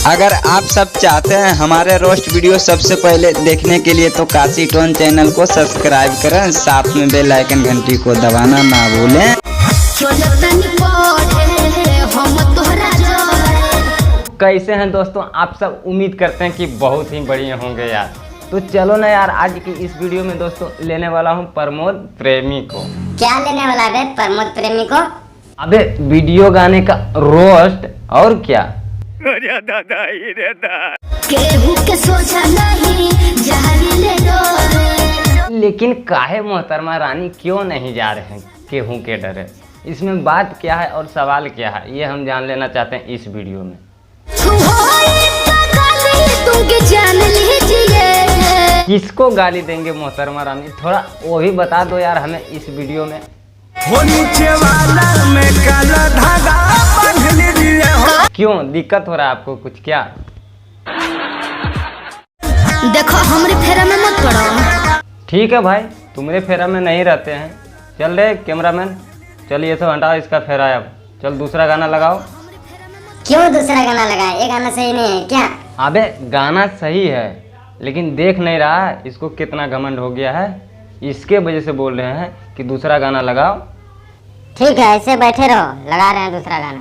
अगर आप सब चाहते हैं हमारे रोस्ट वीडियो सबसे पहले देखने के लिए तो काशी टोन चैनल को सब्सक्राइब करें, साथ में बेल आइकन घंटी को दबाना ना भूलें। कैसे हैं दोस्तों आप सब, उम्मीद करते हैं कि बहुत ही बढ़िया होंगे यार। तो चलो ना यार, आज की इस वीडियो में दोस्तों लेने वाला हूँ प्रमोद प्रेमी को। क्या लेने वाला है प्रमोद प्रेमी को? अबे वीडियो गाने का रोस्ट और क्या। लेकिन काहे मोहतरमा रानी क्यों नहीं जा रहे हैं केहू के डरे? इसमें बात क्या है और सवाल क्या है, ये हम जान लेना चाहते हैं इस वीडियो में। किसको गाली देंगे मोहतरमा रानी, थोड़ा वो भी बता दो यार हमें इस वीडियो में। नीचे वाला में काला धागा बांध लीजिए हो। क्यों दिक्कत हो रहा है आपको कुछ क्या? देखो हमारे फेरा में मत पड़ो। ठीक है भाई, तुम्हारे फेरा में नहीं रहते हैं। चल रे कैमरामैन, चल ये सब हटाओ इसका फेरा, अब चल दूसरा गाना लगाओ। क्यों दूसरा गाना लगाए? ये गाना सही नहीं है क्या? अबे गाना सही है लेकिन देख नहीं रहा है इसको कितना घमंड हो गया है, इसके वजह से बोल रहे हैं कि दूसरा गाना लगाओ। ठीक है, ऐसे बैठे रहो, लगा रहे हैं दूसरा गाना।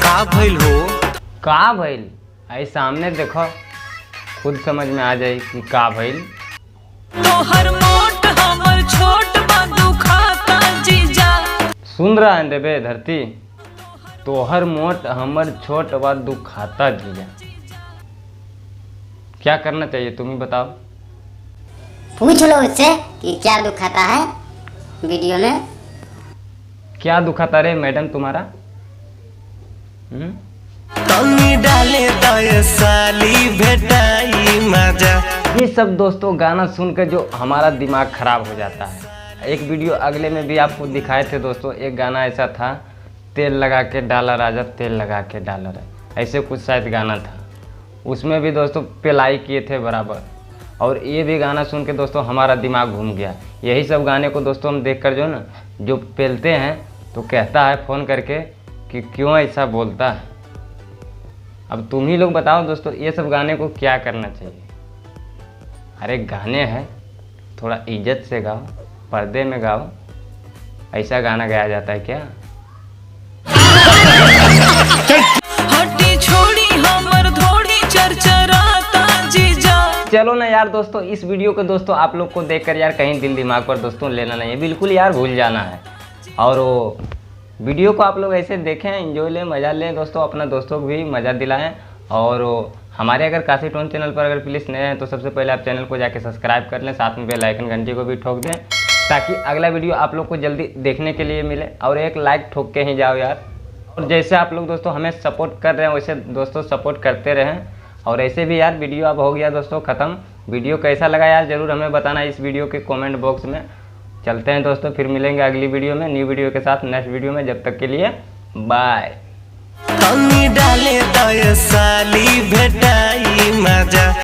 का भइल हो? का भइल? आई सामने देखो, खुद समझ में आ जाए कि का भइल। तोहर मोट हमर छोट बा दुखाता जीजा। सुन रहा है देवे धरती, तोहर मोट हमर छोट बा दुखाता जीजा। क्या करना चाहिए तुम ही बताओ। पूछ लो उससे कि क्या दुखाता है वीडियो में। क्या दुखाता रे मैडम तुम्हारा? तनी डाले तो साली भेटाई मजा। ये सब दोस्तों गाना सुन के जो हमारा दिमाग खराब हो जाता है। एक वीडियो अगले में भी आपको दिखाए थे दोस्तों, एक गाना ऐसा था, तेल लगा के डाला राजा तेल लगा के डाला राजा, ऐसे कुछ शायद गाना था। उसमें भी दोस्तों पेलाई किए थे बराबर। और ये भी गाना सुन के दोस्तों हमारा दिमाग घूम गया। यही सब गाने को दोस्तों हम देख कर जो ना जो पेलते हैं तो कहता है फ़ोन करके कि क्यों ऐसा बोलता है। अब तुम ही लोग बताओ दोस्तों, ये सब गाने को क्या करना चाहिए? अरे गाने हैं, थोड़ा इज्जत से गाओ, पर्दे में गाओ। ऐसा गाना गाया जाता है क्या? हटी छोड़ी हमर थोड़ी चरचराता जीजा। चलो ना यार दोस्तों, इस वीडियो को दोस्तों आप लोग को देखकर यार कहीं दिल दिमाग पर दोस्तों लेना नहीं है, बिल्कुल यार भूल जाना है। और वो वीडियो को आप लोग ऐसे देखें, एंजॉय लें, मज़ा लें दोस्तों, अपना दोस्तों को भी मज़ा दिलाएं। और हमारे अगर काशी टोन चैनल पर अगर प्लीज़ नए हैं तो सबसे पहले आप चैनल को जाके सब्सक्राइब कर लें, साथ में बेल आइकन घंटी को भी ठोक दें ताकि अगला वीडियो आप लोग को जल्दी देखने के लिए मिले। और एक लाइक ठोक के ही जाओ यार। और जैसे आप लोग दोस्तों हमें सपोर्ट कर रहे हैं वैसे दोस्तों सपोर्ट करते रहें। और ऐसे भी यार वीडियो अब हो गया दोस्तों ख़त्म। वीडियो कैसा लगा यार ज़रूर हमें बताना इस वीडियो के कमेंट बॉक्स में। चलते हैं दोस्तों, फिर मिलेंगे अगली वीडियो में, न्यू वीडियो के साथ नेक्स्ट वीडियो में। जब तक के लिए बाय। तनी डाले तो साली भेटाई मजा।